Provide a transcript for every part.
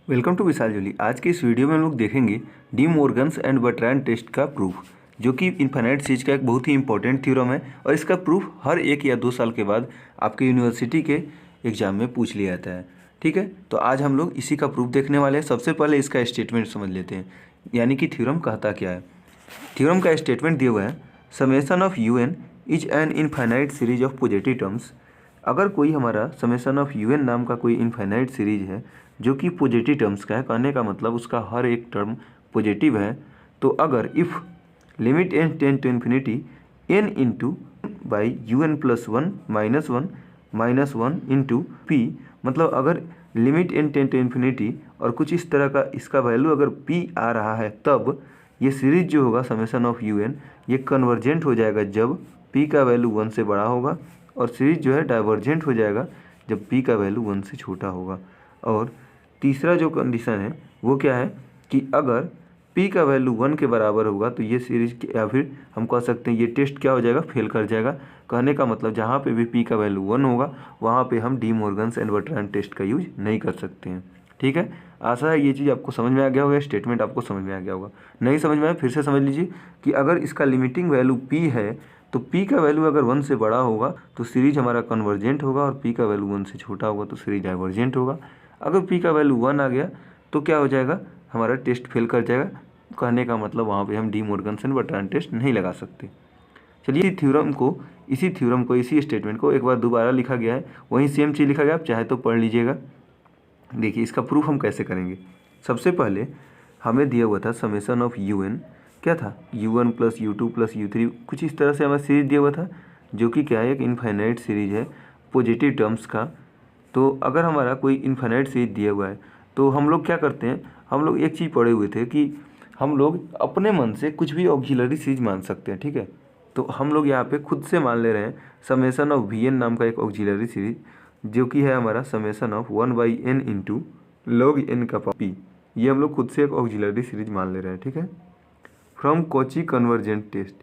Welcome to विशाल जूली। आज के इस वीडियो में हम लोग देखेंगे De Morgan's and Bertrand test का प्रूफ, जो कि इनफाइनाइट सीरीज का एक बहुत ही इंपॉर्टेंट थ्योरम है और इसका प्रूफ हर 1 या 2 साल के बाद आपके यूनिवर्सिटी के एग्जाम में पूछ लिया जाता है। ठीक है, तो आज हम लोग इसी का प्रूफ देखने वाले हैं। सबसे पहले इसका स्टेटमेंट समझ लेते हैं, यानी कि थ्योरम कहता क्या है। थ्योरम का स्टेटमेंट दिया हुआ है, summation of UN is an infinite series of positive terms. अगर कोई हमारा समेशन ऑफ UN नाम का कोई इनफाइनाइट सीरीज है जो कि पॉजिटिव टर्म्स का है, कहने का मतलब उसका हर एक टर्म पॉजिटिव है, तो अगर if limit n tend to infinity n into by UN plus one minus one into p, मतलब अगर limit n tend to infinity और कुछ इस तरह का इसका वैल्यू अगर p आ रहा है, तब ये सीरीज जो होगा समेशन ऑफ UN ये कन्वर्जेंट हो जाएगा जब p का वैल्यू 1 से बड़ा होगा, और सीरीज जो है डाइवर्जेंट हो जाएगा जब p का वैल्यू 1 से छोटा होगा। और तीसरा जो कंडीशन है वो क्या है कि अगर p का वैल्यू 1 के बराबर होगा तो ये सीरीज, या फिर हम कह सकते हैं ये टेस्ट क्या हो जाएगा, फेल कर जाएगा। कहने का मतलब जहाँ पे भी p का वैल्यू 1 होगा वहाँ पे हम De Morgan's and Bertrand test का यूज नहीं कर सकते हैं। ठीक है, आशा है ये चीज़ आपको समझ में आ गया होगा, स्टेटमेंट आपको समझ में आ गया होगा। नहीं समझ में आया फिर से समझ लीजिए कि अगर इसका लिमिटिंग वैल्यू p है तो p का वैल्यू अगर 1 से बड़ा होगा तो सीरीज हमारा कन्वर्जेंट होगा, और p का वैल्यू 1 से छोटा होगा तो सीरीज डाइवर्जेंट होगा। अगर p का वैल्यू 1 आ गया तो क्या हो जाएगा, हमारा टेस्ट फेल कर जाएगा। कहने का मतलब वहाँ पे हम De Morgan's and Bertrand test नहीं लगा सकते। चलिए इसी थ्योरम को इसी स्टेटमेंट को एक बार दोबारा लिखा गया है, वहीं सेम चीज़ लिखा गया, आप चाहे तो पढ़ लीजिएगा। देखिए इसका प्रूफ हम कैसे करेंगे। सबसे पहले हमें दिया हुआ था समेशन ऑफ UN, क्या था U1 plus U2 plus U3, कुछ इस तरह से हमें सीरीज दिया हुआ था, जो कि क्या है, एक इनफाइनाइट सीरीज है पॉजिटिव टर्म्स का। तो अगर हमारा कोई इनफाइनाइट सीरीज दिया हुआ है तो हम लोग क्या करते हैं, हम लोग एक चीज़ पढ़े हुए थे कि हम लोग अपने मन से कुछ भी ऑक्सिलरी सीरीज मान सकते हैं। ठीक है, तो हम लोग यहाँ पे खुद से मान ले रहे हैं समेशन ऑफ VN नाम का एक ऑक्सिलरी सीरीज, जो कि है हमारा summation of 1/n into log n का पावर p। ये हम लोग खुद से एक ऑक्सिलरी सीरीज मान ले रहे हैं। ठीक है, from Cauchy convergent test,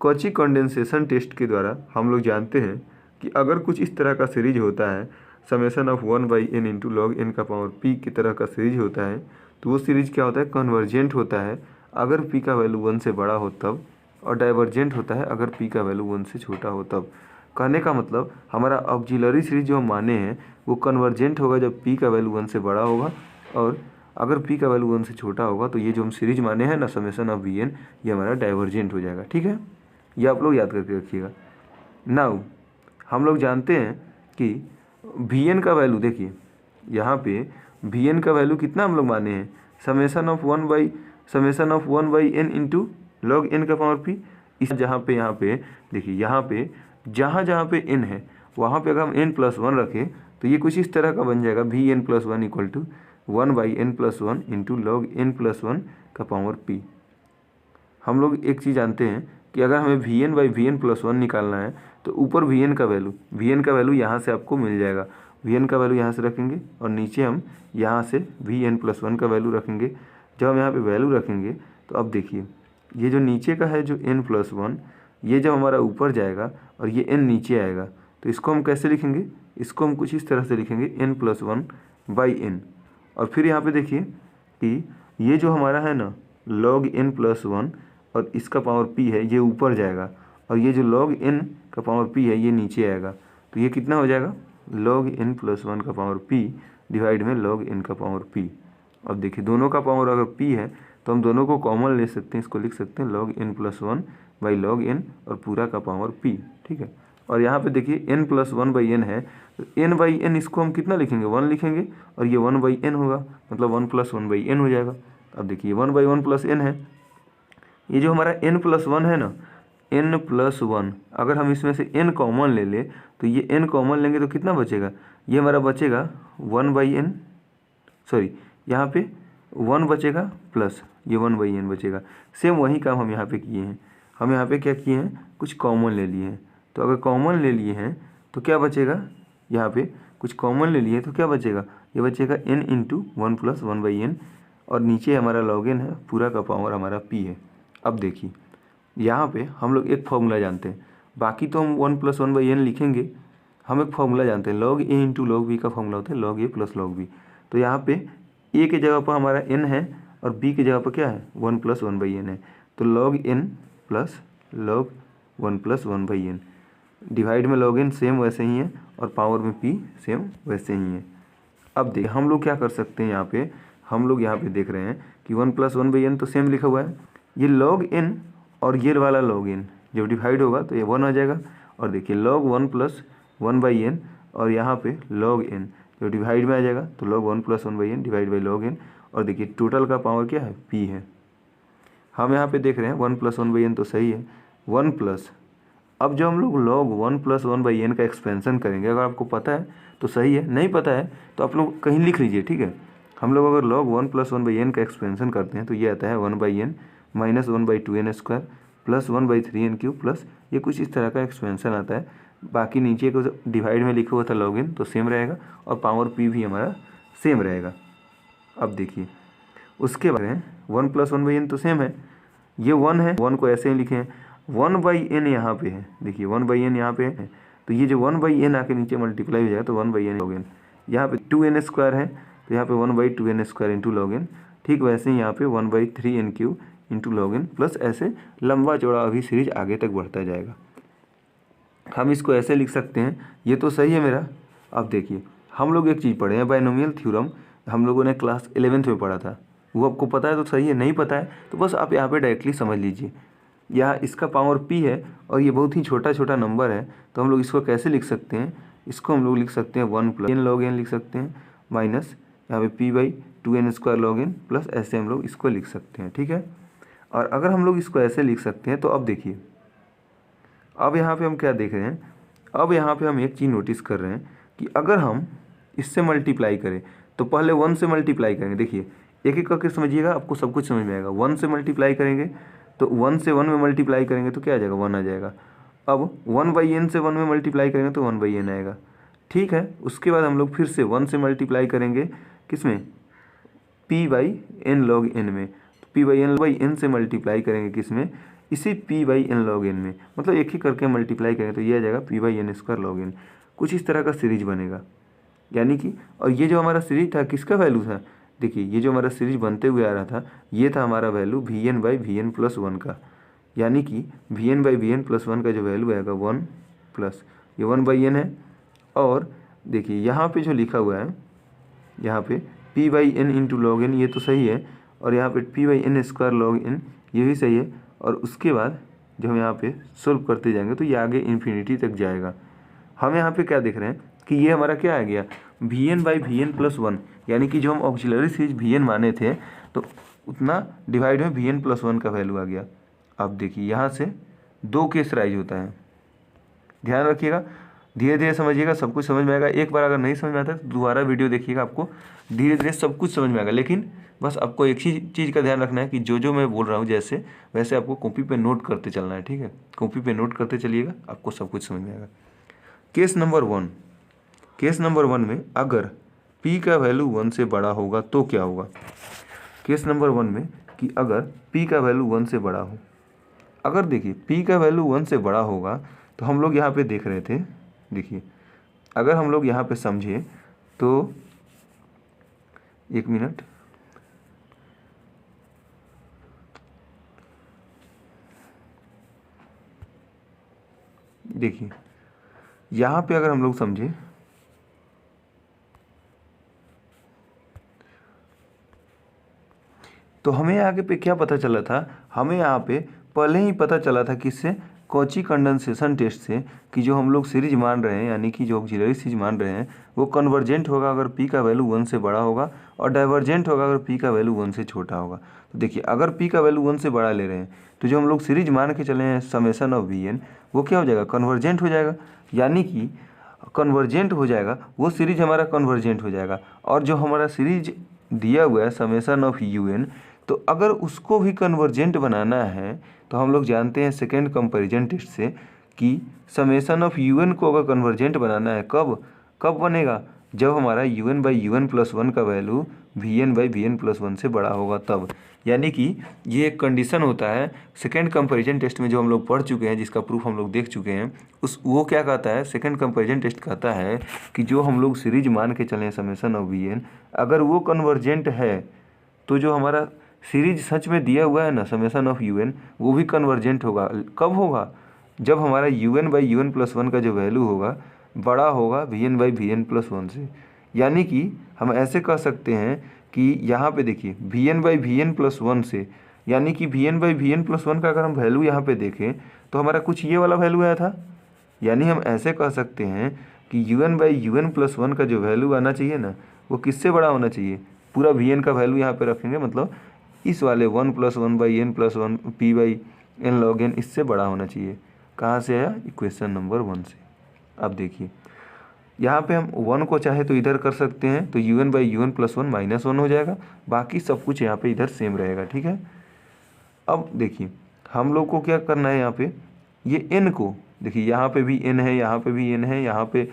Cauchy condensation test के द्वारा हम लोग जानते हैं कि अगर कुछ इस तरह का सीरीज होता है, summation of 1/n into log n का पावर p की तरह का सीरीज होता है, तो वो सीरीज क्या होता है, कन्वर्जेंट होता है अगर p का वैल्यू 1 से बड़ा हो तब, और डाइवर्जेंट होता है अगर p का वैल्यू 1 से छोटा हो तब। कहने का मतलब हमारा ऑक्सिलरी सीरीज जो हम माने हैं वो कन्वर्जेंट होगा जब p का वैल्यू 1 से बड़ा होगा, और अगर p का वैल्यू 1 से छोटा होगा तो ये जो हम सीरीज माने हैं ना समेशन ऑफ VN, ये हमारा डाइवर्जेंट हो जाएगा। ठीक है, ये आप लोग याद करके रखिएगा। नाउ हम लोग जानते हैं कि VN का वैल्यू, देखिए यहाँ पे VN का वैल्यू कितना हम लोग माने हैं, summation of 1/n into log n का पावर p। इस यहाँ पे देखिए, यहाँ पे जहाँ पे n है वहाँ पे अगर हम n प्लस 1 रखें तो ये कुछ इस तरह का बन जाएगा, VN plus 1 equal to 1/n plus 1 into log n plus 1 का पावर p। हम लोग एक चीज़ जानते हैं कि अगर हमें VN/VN प्लस 1 निकालना है तो ऊपर VN का वैल्यू यहाँ से आपको मिल जाएगा। VN का वैल्यू यहाँ से रखेंगे और नीचे हम यहाँ से VN प्लस 1 का वैल्यू रखेंगे। जब हम यहाँ पे वैल्यू रखेंगे तो अब देखिए ये जो नीचे का है जो n प्लस 1, ये जब हमारा ऊपर जाएगा और ये n नीचे आएगा तो इसको हम कैसे लिखेंगे, इसको हम कुछ इस तरह से लिखेंगे n प्लस 1/n। और फिर यहाँ पे देखिए कि ये जो हमारा है ना log n प्लस 1 और इसका पावर p है, ये ऊपर जाएगा, और ये जो log n का पावर p है ये नीचे आएगा, तो ये कितना हो जाएगा, log n प्लस 1 का पावर p डिवाइड में log n का पावर p। अब देखिए दोनों का पावर अगर p है तो हम दोनों को कॉमन ले सकते हैं, इसको लिख सकते हैं log n plus 1/log n और पूरा का पावर p। ठीक है, और यहाँ पे देखिए n प्लस 1/n है, तो n/n इसको हम कितना लिखेंगे, 1 लिखेंगे, और ये 1/n होगा, मतलब 1 प्लस 1/n हो जाएगा। अब देखिए 1/1 प्लस n है, ये जो हमारा n प्लस 1 है ना, n प्लस 1 अगर हम इसमें से n कॉमन ले ले तो ये n कॉमन लेंगे तो कितना बचेगा, ये हमारा बचेगा 1/n, सॉरी यहाँ पे 1 बचेगा प्लस ये 1/n बचेगा। सेम वही काम हम यहाँ पे किए हैं, हम यहाँ पे क्या किए हैं, कुछ कॉमन ले लिए हैं। तो अगर कॉमन ले लिए हैं तो क्या बचेगा, यहाँ पे कुछ कॉमन ले लिए तो क्या बचेगा, ये बचेगा n इंटू 1 प्लस 1/n, और नीचे हमारा log n है, पूरा का पावर हमारा p है। अब देखिए यहाँ पे हम लोग एक फॉर्मूला जानते हैं, बाकी तो हम 1 प्लस 1/n लिखेंगे, हम एक फॉर्मूला जानते हैं log a into log b का फॉर्मूला होता है log a plus log b। तो यहाँ पे ए के जगह पर हमारा n है और b की जगह पर क्या है 1 + 1/n है, तो log n plus log 1 + 1/n, divide में log n सेम वैसे ही है और पावर में p सेम वैसे ही है। अब देख हम लोग क्या कर सकते हैं, यहाँ पे हम लोग यहाँ पे देख रहे हैं कि 1 + 1/n तो सेम लिखा हुआ है, ये log n और ये वाला log n जब डिवाइड होगा तो ये 1 आ जाएगा, और देखिए log 1 + 1/n और यहाँ पे log n जब डिवाइड में आ जाएगा तो log 1 + 1/n divide by log n, और देखिए टोटल का पावर क्या है p है। हम यहाँ पे देख रहे हैं 1 + 1/n तो सही है, 1 प्लस, अब जो हम लोग log 1 + 1/n का एक्सपेंशन करेंगे, अगर आपको पता है तो सही है, नहीं पता है तो आप लोग कहीं लिख लीजिए, ठीक है। हम लोग अगर log 1 + 1/n का एक्सपेंशन करते हैं तो ये आता है 1/n - 1/2n² plus 1/3n³ plus ये कुछ इस तरह का एक्सपेंशन आता है। बाकी नीचे को डिवाइड में लिखा हुआ था log n तो सेम रहेगा और पावर p भी हमारा सेम रहेगा। अब देखिए उसके बाद 1 + 1/n तो सेम है, ये 1 है, 1 को ऐसे ही लिखे हैं, 1/n यहाँ पे है, देखिए 1/n यहाँ पे है, तो ये जो 1/n आके नीचे मल्टीप्लाई हो जाएगा तो 1/n log n, यहाँ पे 2n² है तो यहाँ पे 1/2n² इंटू log n, ठीक वैसे ही यहाँ पे 1/3n³ into log n plus ऐसे लंबा चौड़ा अभी सीरीज आगे तक बढ़ता जाएगा। हम इसको ऐसे लिख सकते हैं, ये तो सही है मेरा। अब देखिए हम लोग एक चीज़ पढ़े हैं, बाइनोमियल थ्योरम हम लोगों ने क्लास 11th में पढ़ा था, वो आपको पता है तो सही है, नहीं पता है तो बस आप यहाँ पे डायरेक्टली समझ लीजिए। यहाँ इसका पावर p है और ये बहुत ही छोटा छोटा नंबर है, तो हम लोग इसको कैसे लिख सकते हैं, इसको हम लोग लिख सकते हैं 1 + n log n लिख सकते हैं, माइनस यहाँ पे p/2n² log n प्लस ऐसे हम लोग इसको लिख सकते हैं, ठीक है। और अगर हम लोग इसको ऐसे लिख सकते हैं तो अब देखिए, अब यहाँ पे हम क्या देख रहे हैं, अब यहाँ पे हम एक चीज़ नोटिस कर रहे हैं कि अगर हम इससे मल्टीप्लाई करें तो पहले 1 से मल्टीप्लाई करेंगे, देखिए एक एक करके समझिएगा, आपको सब कुछ समझ में आएगा। 1 से मल्टीप्लाई करेंगे तो 1 से 1 में मल्टीप्लाई करेंगे तो क्या आ जाएगा 1 आ जाएगा। अब 1/n से 1 में मल्टीप्लाई करेंगे तो 1/n आएगा, ठीक है। उसके बाद हम लोग फिर से 1 से मल्टीप्लाई करेंगे किस में, p/n log n में, तो p/n से मल्टीप्लाई करेंगे किस में, इसी p/n log n में, मतलब एक ही करके मल्टीप्लाई करेंगे तो ये आ जाएगा p/n² log n। कुछ इस तरह का सीरीज बनेगा, यानी कि, और ये जो हमारा सीरीज था किसका वैल्यू था, देखिए ये जो हमारा सीरीज बनते हुए आ रहा था ये था हमारा वैल्यू vn/vn+1 का, यानी कि vn/vn+1 का जो वैल्यू आएगा 1 प्लस ये 1/n है, और देखिए यहाँ पे जो लिखा हुआ है यहाँ पे p/n इंटू log n, ये तो सही है, और यहाँ पे p/n² log n ये भी सही है। और उसके बाद जब हम यहाँ पे सोल्व करते जाएंगे तो ये आगे इन्फिनिटी तक जाएगा। हम यहाँ पे क्या देख रहे हैं कि ये हमारा क्या आ गया vn/vn+1, यानी कि जो हम ऑक्सिलरी सीरीज vn माने थे तो उतना डिवाइड में vn+1 का वैल्यू आ गया। अब देखिए यहाँ से 2 केस राइज होता है, ध्यान रखिएगा, धीरे धीरे समझिएगा, सब कुछ समझ में आएगा। एक बार अगर नहीं समझ में आता तो दोबारा वीडियो देखिएगा, आपको धीरे धीरे सब कुछ समझ में आएगा। लेकिन बस आपको एक ही चीज़ का ध्यान रखना है कि जो जो मैं बोल रहा हूँ जैसे वैसे आपको कॉपी पे नोट करते चलना है, ठीक है। कॉपी पे नोट करते चलिएगा, आपको सब कुछ समझ में आएगा। केस नंबर 1, केस नंबर 1 में अगर p का वैल्यू 1 से बड़ा होगा तो क्या होगा। केस नंबर 1 में कि अगर p का वैल्यू 1 से बड़ा हो, अगर देखिए p का वैल्यू 1 से बड़ा होगा तो हम लोग यहाँ पे देख रहे थे, देखिए अगर हम लोग यहाँ पे समझे तो, एक मिनट, देखिए यहाँ पे अगर हम लोग समझे तो हमें आगे पे क्या पता चला था, हमें यहाँ पे पहले ही पता चला था किससे, कॉची कंडेंसेशन टेस्ट से, कि जो हम लोग सीरीज मान रहे हैं यानी कि जो ऑक्सिलरी सीरीज मान रहे हैं वो कन्वर्जेंट होगा अगर p का वैल्यू 1 से बड़ा होगा, और डाइवर्जेंट होगा अगर p का वैल्यू 1 से छोटा होगा। तो देखिए अगर p का वैल्यू 1 से बड़ा ले रहे हैं तो जो हम लोग सीरीज मान के चले हैं समेशन ऑफ vn वो क्या हो जाएगा, कन्वर्जेंट हो जाएगा, यानी कि कन्वर्जेंट हो जाएगा, वो सीरीज हमारा कन्वर्जेंट हो जाएगा। और जो हमारा सीरीज दिया हुआ है समेशन ऑफ un, तो अगर उसको भी कन्वर्जेंट बनाना है तो हम लोग जानते हैं सेकेंड कंपैरिजन टेस्ट से कि समेशन ऑफ un को अगर कन्वर्जेंट बनाना है कब बनेगा, जब हमारा u n by u n plus one का value v n by v n plus one से बड़ा होगा तब। यानी कि ये एक कंडीशन होता है सेकेंड कंपैरिजन टेस्ट में जो हम लोग पढ़ चुके हैं, जिसका प्रूफ हम लोग देख चुके हैं, वो क्या कहता है, सेकेंड कंपैरिजन टेस्ट कहता है कि जो हम लोग सीरीज मान के चलें समेसन ऑफ वी एन, अगर वो कन्वर्जेंट है तो जो हमारा सीरीज सच में दिया हुआ है ना समेसन ऑफ यू एन, वो भी कन्वर्जेंट होगा। कब होगा? जब हमारा u n by u n plus one का जो वैल्यू होगा बड़ा होगा v n by v n plus one से। यानी कि हम ऐसे कह सकते हैं कि यहाँ पे देखिए v n by v n plus one से, यानी कि v n by v n plus one का अगर हम वैल्यू यहाँ पे देखें तो हमारा कुछ ये वाला वैल्यू आया था। यानी हम ऐसे कह सकते हैं कि u n by u n plus one का जो वैल्यू आना चाहिए ना, वो किससे बड़ा होना चाहिए? पूरा वी एन का वैल्यू यहाँ पे रखेंगे, मतलब इस वाले one plus one by n plus one p by n log n, इससे बड़ा होना चाहिए। कहाँ से आया? इक्वेशन नंबर 1 से। अब देखिए यहाँ पे हम 1 को चाहे तो इधर कर सकते हैं, तो u n by u n plus one minus one हो जाएगा, बाकी सब कुछ यहाँ पे इधर सेम रहेगा। ठीक है, अब देखिए हम लोग को क्या करना है, यहाँ पे ये n को देखिए, यहाँ पे भी n है, यहाँ पे भी n है, यहाँ पे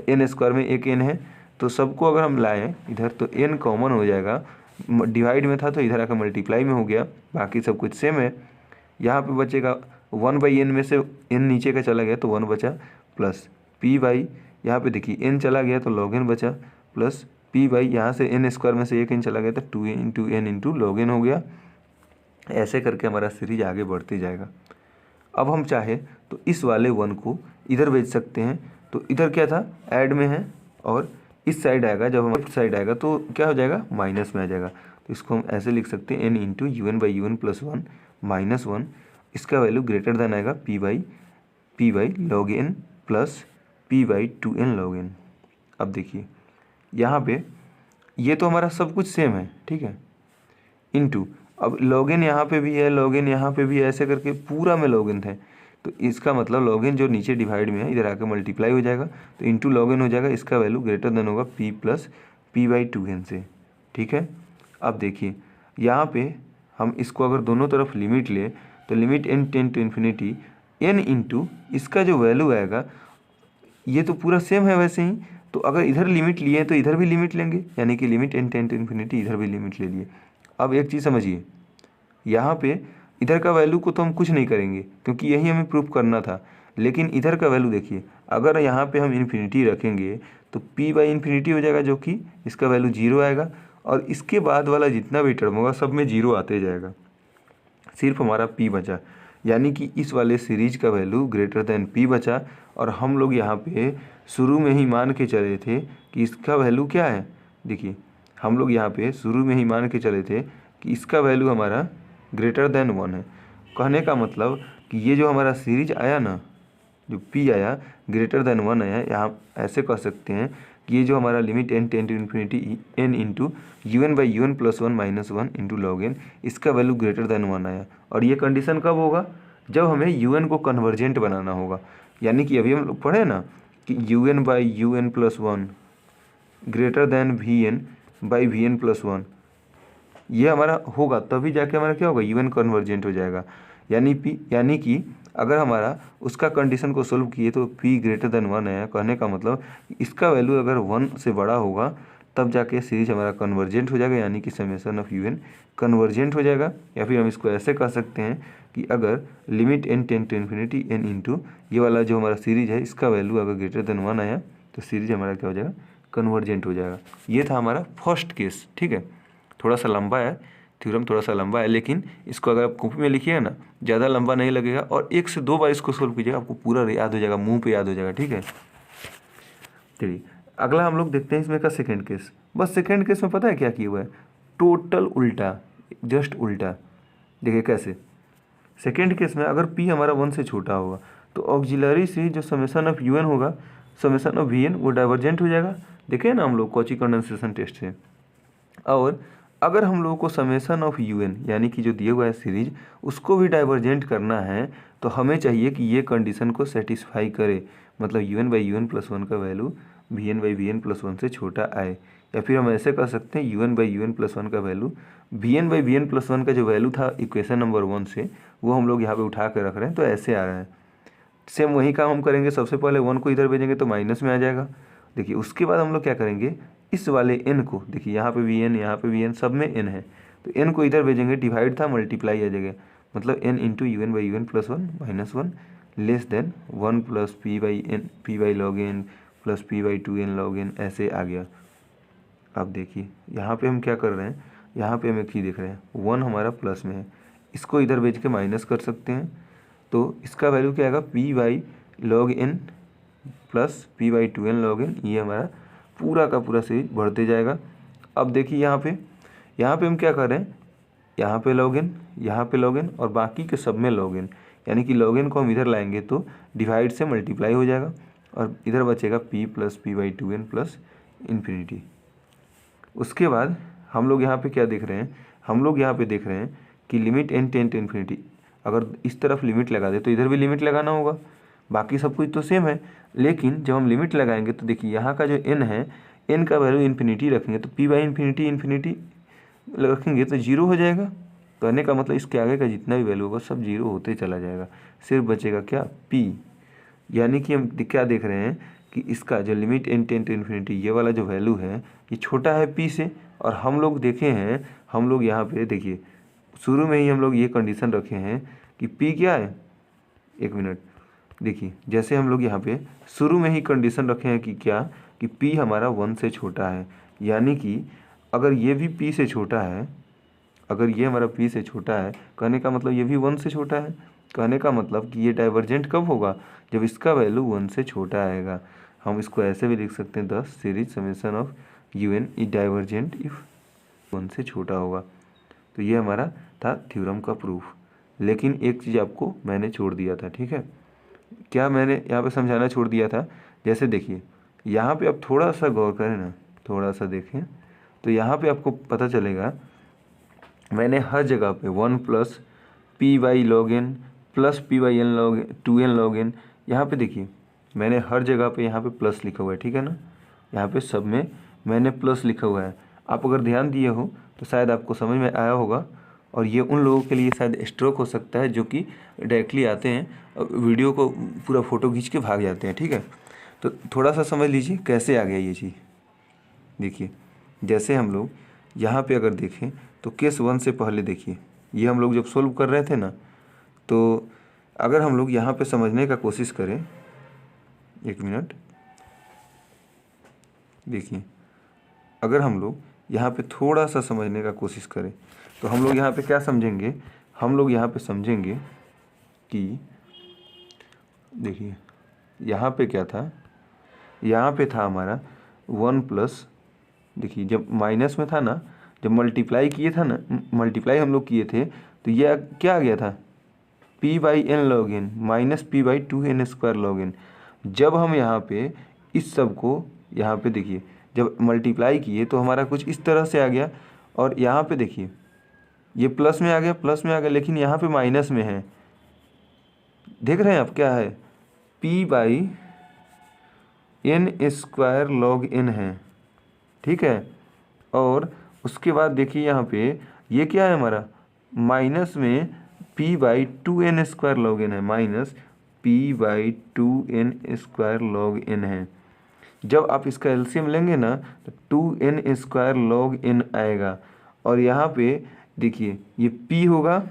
n स्क्वायर में एक n है, तो सबको अगर हम लाएँ इधर तो n कॉमन हो जाएगा। डिवाइड में था तो इधर आकर मल्टीप्लाई में हो गया, बाकी सब कुछ सेम है। यहाँ पे बचेगा 1/n में से n नीचे का चला गया तो 1 बचा, प्लस p बाई यहाँ पे देखिए n चला गया तो log n बचा, प्लस p बाई यहाँ से n स्क्वायर में से एक n चला गया तो 2 into n into log n हो गया। ऐसे करके हमारा सीरीज आगे बढ़ते जाएगा। अब हम चाहे तो इस वाले 1 को इधर भेज सकते हैं, तो इधर क्या था, ऐड में है, और इस साइड आएगा, जब हम लेफ्ट साइड आएगा तो क्या हो जाएगा, माइनस में आ जाएगा। तो इसको हम ऐसे लिख सकते हैं n into u n by u n plus one minus one, इसका वैल्यू ग्रेटर देन आएगा p by log n plus p by 2n log n. अब देखिए यहाँ पे ये तो हमारा सब कुछ सेम है, ठीक है, इंटू अब लॉग एन यहाँ पे भी है, लॉग एन यहाँ पे भी है, ऐसे करके पूरा में लॉग एन है। तो इसका मतलब लॉग एन जो नीचे डिवाइड में है इधर आकर मल्टीप्लाई हो जाएगा, तो इंटू लॉग एन हो जाएगा, इसका वैल्यू ग्रेटर देन होगा p plus p by 2n से। ठीक है, अब देखिए यहाँ पे हम इसको अगर दोनों तरफ लिमिट ले तो limit n tend to infinity n into इसका जो वैल्यू आएगा, ये तो पूरा सेम है वैसे ही, तो अगर इधर लिमिट लिए तो इधर भी लिमिट लेंगे, यानी कि limit n tend to infinity, इधर भी लिमिट ले लिए। अब एक चीज़ समझिए, यहाँ पे इधर का वैल्यू को तो हम कुछ नहीं करेंगे क्योंकि यही हमें प्रूफ करना था, लेकिन इधर का वैल्यू देखिए, अगर यहाँ पे हम इन्फिनिटी रखेंगे तो p बाई इन्फिनिटी हो जाएगा, जो कि इसका वैल्यू 0 आएगा, और इसके बाद वाला जितना भी टर्म होगा सब में 0 आते जाएगा, सिर्फ हमारा p बचा। यानी कि इस वाले सीरीज का वैल्यू ग्रेटर देन p बचा, और हम लोग यहाँ पे शुरू में ही मान के चले थे कि इसका वैल्यू क्या है। देखिए हम लोग यहाँ पे शुरू में ही मान के चले थे कि इसका वैल्यू हमारा ग्रेटर देन 1 है। कहने का मतलब कि ये जो हमारा सीरीज आया ना, जो p आया ग्रेटर देन 1 आया, यहाँ ऐसे कह सकते हैं कि ये जो हमारा limit n tend to infinity n into u n by u n plus one minus one into log n, इसका वैल्यू ग्रेटर देन 1 आया। और ये कंडीशन कब होगा, जब हमें यू एन को कन्वर्जेंट बनाना होगा। यानी कि अभी हम लोग पढ़े ना कि u n by u n plus one greater than v n by v n plus one, ये हमारा होगा तभी जाके हमारा क्या होगा, यू एन कन्वर्जेंट हो जाएगा। यानी कि अगर हमारा उसका कंडीशन को सोल्व किए तो p ग्रेटर देन 1 आया, कहने का मतलब इसका वैल्यू अगर 1 से बड़ा होगा तब जाके सीरीज हमारा कन्वर्जेंट हो जाएगा, यानी कि summation of u n convergent हो जाएगा। या फिर हम इसको ऐसे कह सकते हैं कि अगर limit n tend to infinity n into ये वाला जो हमारा सीरीज है, इसका वैल्यू अगर ग्रेटर देन 1 आया तो सीरीज हमारा क्या हो जाएगा, कन्वर्जेंट हो जाएगा। ये था हमारा फर्स्ट केस। ठीक है, थोड़ा सा लंबा है थ्योरम, थोड़ा सा लंबा है, लेकिन इसको अगर आप कॉपी में लिखिएगा ना ज़्यादा लंबा नहीं लगेगा, और 1 से 2 बार इसको सोल्व कीजिएगा, आपको पूरा याद हो जाएगा, मुंह पे याद हो जाएगा। ठीक है, चलिए अगला हम लोग देखते हैं इसमें का सेकेंड केस। बस सेकेंड केस में पता है क्या किया हुआ है, टोटल उल्टा, जस्ट उल्टा। देखिए कैसे, सेकेंड केस में अगर p हमारा 1 से छोटा होगा तो ऑक्सिलरी सीरीज जो समेसन ऑफ यू एन होगा, समेसन ऑफ वी एन, वो डाइवर्जेंट हो जाएगा। देखे ना हम लोग कॉची कंडेंसेशन टेस्ट से। और अगर हम लोगों को समेसन ऑफ यू एन यानी कि जो दिया हुआ है सीरीज, उसको भी डाइवर्जेंट करना है, तो हमें चाहिए कि ये कंडीशन को सेटिस्फाई करे, मतलब u n by u n plus one का value v n by v n plus one से छोटा आए। या फिर हम ऐसे कर सकते हैं u n by u n plus one का value v n by v n plus one का जो वैल्यू था इक्वेशन नंबर 1 से, वो हम लोग यहाँ पे उठा के रख रहे हैं, तो ऐसे आ रहा है। सेम वही काम हम करेंगे, सबसे पहले 1 को इधर भेजेंगे तो माइनस में आ जाएगा, देखिए उसके बाद हम लोग क्या करेंगे, इस वाले n को देखिए, यहाँ पे भी n, यहाँ पे भी n, सब में n है, तो n को इधर भेजेंगे, डिवाइड था मल्टीप्लाई आ जाएगा, मतलब n into u n by u n plus one minus one less than one plus p by n, p by log n plus p by two n log n, ऐसे आ गया। अब देखिए यहाँ पे हम क्या कर रहे हैं, यहाँ पे हम एक चीज़ देख रहे हैं, वन हमारा प्लस में है, इसको इधर भेज के माइनस कर सकते हैं, तो इसका वैल्यू क्या आएगा, p by log n plus p by two n log n, ये हमारा पूरा का पूरा सीरीज बढ़ते जाएगा। अब देखिए यहाँ पे हम क्या कर रहे हैं, यहाँ पे लॉग एन, यहाँ पे लॉग एन और बाकी के सब में लॉग एन, यानी कि लॉग एन को हम इधर लाएंगे तो डिवाइड से मल्टीप्लाई हो जाएगा और इधर बचेगा p plus p by two n plus infinity. उसके बाद हम लोग यहाँ पे क्या देख रहे हैं, हम लोग यहाँ पे देख रहे हैं कि limit n tend to infinity, अगर इस तरफ लिमिट लगा दे तो इधर भी लिमिट लगाना होगा, बाकी सब कुछ तो सेम है, लेकिन जब हम लिमिट लगाएंगे तो देखिए यहाँ का जो n है, n का वैल्यू इन्फिनिटी रखेंगे तो p बाई इन्फिनिटी इन्फिनिटी रखेंगे तो जीरो हो जाएगा। कहने का मतलब इसके आगे का जितना भी वैल्यू होगा सब जीरो होते चला जाएगा, सिर्फ बचेगा क्या, p। यानी कि हम क्या देख रहे हैं कि इसका जो limit n tend to infinity, ये वाला जो वैल्यू है ये छोटा है p से, और हम लोग देखे हैं, हम लोग यहाँ पे देखिए शुरू में ही हम लोग ये कंडीशन रखे हैं कि p क्या है, एक मिनट देखिए, जैसे हम लोग यहाँ पे शुरू में ही कंडीशन रखे हैं कि क्या, कि p हमारा 1 से छोटा है, यानी कि अगर ये भी p से छोटा है, अगर ये हमारा p से छोटा है, कहने का मतलब ये भी 1 से छोटा है, कहने का मतलब कि ये डाइवर्जेंट कब होगा, जब इसका वैल्यू 1 से छोटा आएगा। हम इसको ऐसे भी लिख सकते हैं, the series summation of u n is divergent if 1 से छोटा होगा। तो ये हमारा था थ्योरम का प्रूफ, लेकिन एक चीज़ आपको मैंने छोड़ दिया था, ठीक है, क्या मैंने यहाँ पे समझाना छोड़ दिया था, जैसे देखिए यहाँ पे आप थोड़ा सा गौर करें ना, थोड़ा सा देखें तो यहाँ पे आपको पता चलेगा, मैंने हर जगह पे 1 plus p by log n plus p by n log two n log n, यहाँ पे देखिए मैंने हर जगह पे यहाँ पे प्लस लिखा हुआ है, ठीक है ना, यहाँ पे सब में मैंने प्लस लिखा हुआ है। आप अगर ध्यान दिए हो तो शायद आपको समझ में आया होगा, और ये उन लोगों के लिए शायद स्ट्रोक हो सकता है जो कि डायरेक्टली आते हैं और वीडियो को पूरा फ़ोटो खींच के भाग जाते हैं, ठीक है। तो थोड़ा सा समझ लीजिए कैसे आ गया ये चीज़। देखिए जैसे हम लोग यहाँ पे अगर देखें तो केस 1 से पहले देखिए, ये हम लोग जब सोल्व कर रहे थे ना, तो अगर हम लोग यहाँ पे समझने का कोशिश करें, एक मिनट देखिए, अगर हम लोग यहाँ पे थोड़ा सा समझने का कोशिश करें तो हम लोग यहाँ पे क्या समझेंगे, हम लोग यहाँ पे समझेंगे कि देखिए यहाँ पे क्या था, यहाँ पे था हमारा 1 प्लस, देखिए जब माइनस में था ना, जब मल्टीप्लाई किए था ना, मल्टीप्लाई हम लोग किए थे तो यह क्या आ गया था, p by n log n minus p by two n square log n. जब हम यहाँ पे इस सब को यहाँ पे देखिए जब मल्टीप्लाई किए तो हमारा कुछ इस तरह से आ गया, और यहाँ पे देखिए ये प्लस में आ गया, प्लस में आ गया, लेकिन यहाँ पे माइनस में है, देख रहे हैं आप क्या है, p by n square log n है, ठीक है। और उसके बाद देखिए यहाँ पे ये क्या है हमारा, माइनस में p by two n square log n है, minus p by two n square log n है। जब आप इसका एलसीएम लेंगे ना तो two n square log n आएगा, और यहाँ पे देखिए ये p होगा,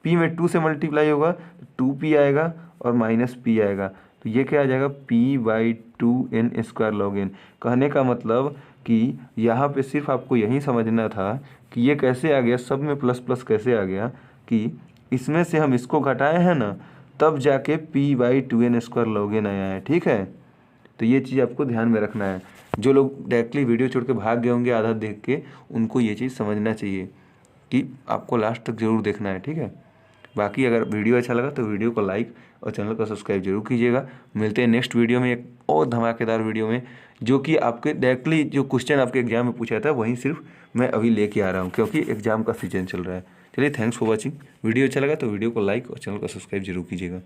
p में 2 से मल्टीप्लाई होगा तो 2p आएगा और माइनस p आएगा, तो ये क्या आ जाएगा, p by two n square log n. कहने का मतलब कि यहाँ पे सिर्फ आपको यही समझना था कि ये कैसे आ गया, सब में प्लस प्लस कैसे आ गया, कि इसमें से हम इसको घटाए हैं ना, तब जाके p by two n square log n आया है, ठीक है। तो ये चीज़ आपको ध्यान में रखना है, जो लोग डायरेक्टली वीडियो छोड़ के भाग गए होंगे आधा देख के, उनको ये चीज़ समझना चाहिए कि आपको लास्ट तक ज़रूर देखना है, ठीक है। बाकी अगर वीडियो अच्छा लगा तो वीडियो को लाइक और चैनल को सब्सक्राइब जरूर कीजिएगा। मिलते हैं नेक्स्ट वीडियो में एक और धमाकेदार वीडियो में, जो कि आपके डायरेक्टली जो क्वेश्चन आपके एग्जाम में पूछा था वहीं सिर्फ मैं अभी लेके आ रहा हूँ, क्योंकि एग्जाम का सीजन चल रहा है। चलिए, थैंक्स फॉर वॉचिंग। वीडियो अच्छा लगा तो वीडियो को लाइक और चैनल को सब्सक्राइब जरूर कीजिएगा।